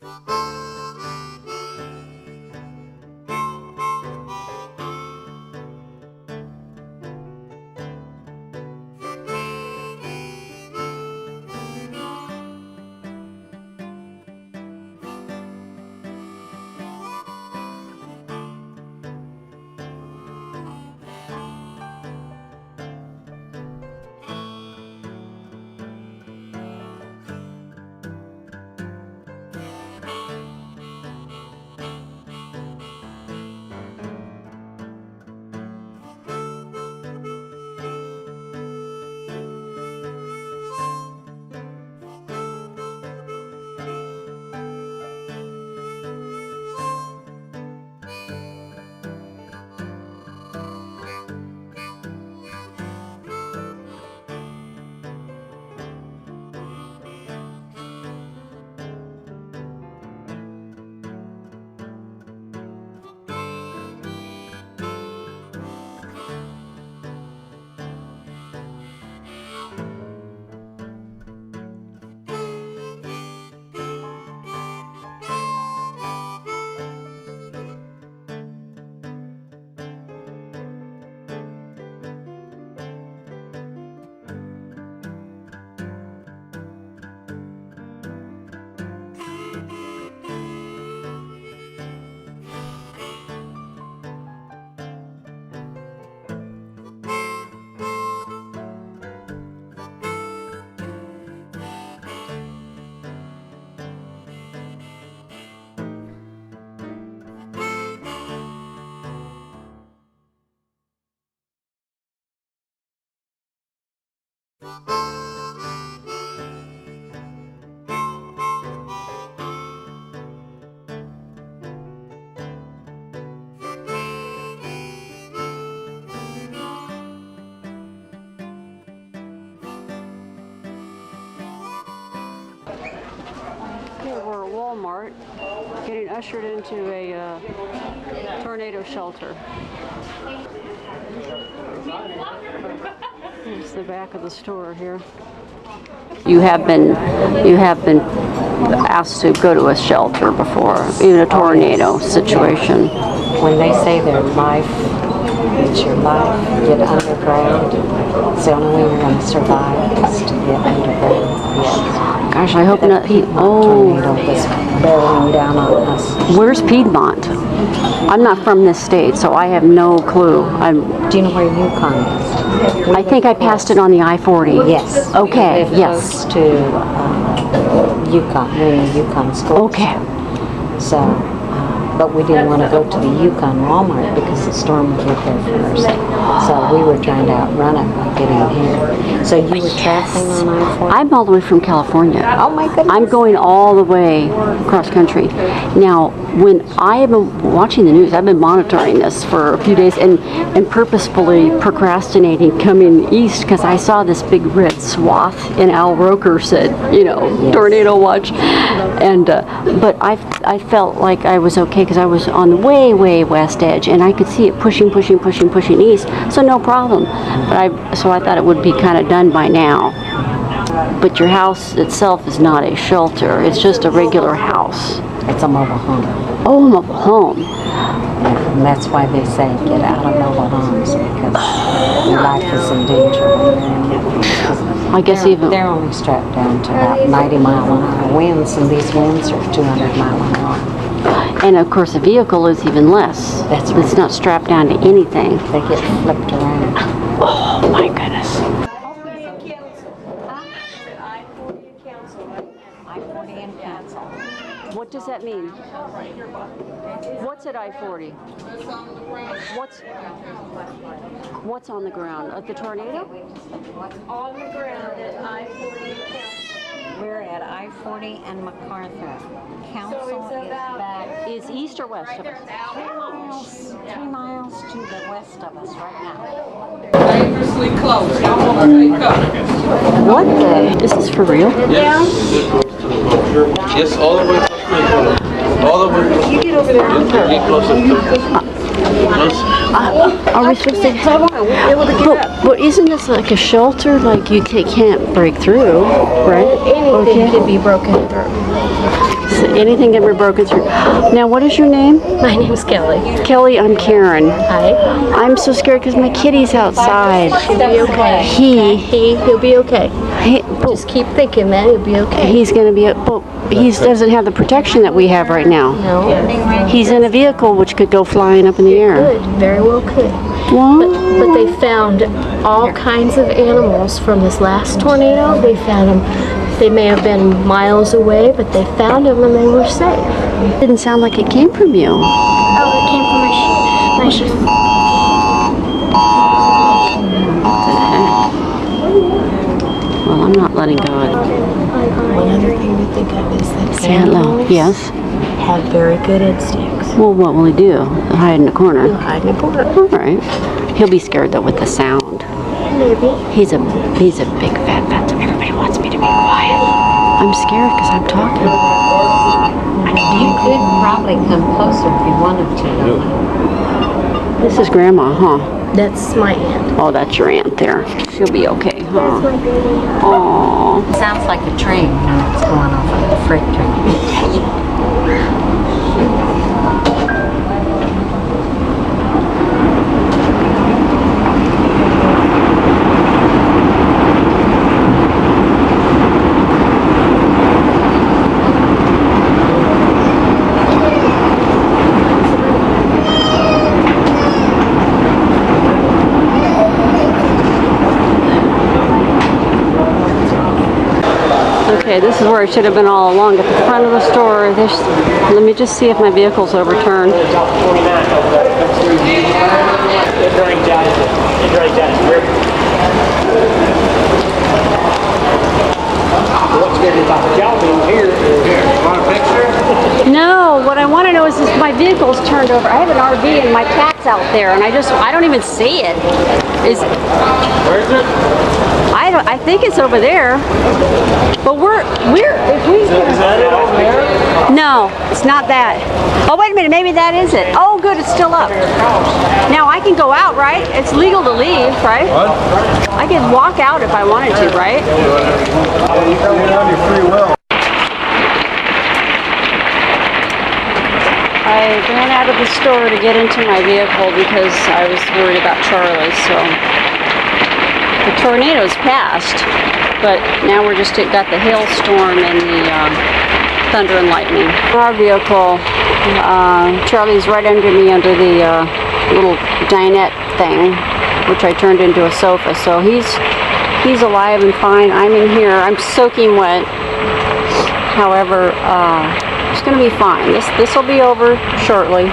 Here we're at Walmart, getting ushered into a tornado shelter. Here's the back of the store here. You have been asked to go to a shelter before, even a tornado situation. When they say their life, it's your life, get underground. It's the only way we're going to survive is to get underground. Yes. Gosh, I hope not. Tornado was bearing down on us. Where's Piedmont? I'm not from this state, so I have no clue. Do you know where Yukon is? I think I passed it on the I-40. Yes. Okay. We live close to Yukon. We're in the Yukon school. Okay. So, but we didn't want to go to the Yukon Walmart because the storm would hit there first. So we were trying to outrun it by getting here. So you were traveling on I-40? I'm all the way from California. Oh my goodness. I'm going all the way across country. Now, when I have been watching the news, I've been monitoring this for a few days and purposefully procrastinating coming east because I saw this big red swath and Al Roker said, yes. Tornado watch. And but I felt like I was okay because I was on the way west edge and I could see it pushing east, so no problem. But so I thought it would be kind of done by now. But your house itself is not a shelter, it's just a regular house. It's a mobile home. Oh, a mobile home. And that's why they say get out of mobile homes, because your life is in danger when you're in. I guess they're only strapped down to about 90-mile-an-hour winds, and these winds are 200 mile an hour. And of course, a vehicle is even less. That's right. It's not strapped down to anything. They get flipped around. Oh my goodness. What does that mean? What's at I-40? What's on the ground? At the tornado? On the ground at I-40. We're at I-40 and MacArthur. Council is back. Is east or west of us? 3 miles to the west of us right now. Dangerously close. Y'all want to take up. What the? Is this for real? Yeah. Yes, all the way. All the way. You get over there. Get closer. Are we supposed to? But isn't this like a shelter? Like you can't break through, right? Anything can be broken through. So anything can be broken through. Now, what is your name? My name's Kelly. Kelly, I'm Karen. Hi. I'm so scared because my kitty's outside. He'll be okay. He'll be okay. Just keep thinking, man. He'll be okay. He's going to be, he doesn't have the protection that we have right now. No. He's in a vehicle which could go flying up in the air. Good. Very well could. What? But they found all kinds of animals from this last tornado. They found them. They may have been miles away, but they found them and they were safe. It didn't sound like it came from you. Oh, it came from my shoe. Well, I'm not letting go of One other thing to think of is that Santa. animals Yes. have very good instincts. Well, what will he do? Hide in the corner. He'll hide in the corner. All right. He'll be scared though with the sound. Maybe. He's a big fat fat. Everybody wants me to be quiet. I'm scared because I'm talking. You could probably come closer if you wanted to. This is Grandma, huh? That's my aunt. Oh, that's your aunt there. She'll be okay, huh? Oh. Sounds like a train when it's going off of a freight train. Okay, this is where I should have been all along, at the front of the store. Let me just see if my vehicle's overturned. No, what I want to know is if my vehicle's turned over. I have an RV and my cat's out there, and I don't even see it. Where is it? I think it's over there. But if we. Is that it over there? No, it's not that. Oh, wait a minute, maybe that is it. Oh, good, it's still up. Now I can go out, right? It's legal to leave, right? What? I can walk out if I wanted to, right? You're on your free will. I ran out of the store to get into my vehicle because I was worried about Charlie, so the tornado's passed, but now we're just got the hailstorm and the thunder and lightning. Our vehicle, Charlie's right under me under the little dinette thing, which I turned into a sofa, so he's alive and fine. I'm in here. I'm soaking wet. However, it's going to be fine. This will be over shortly.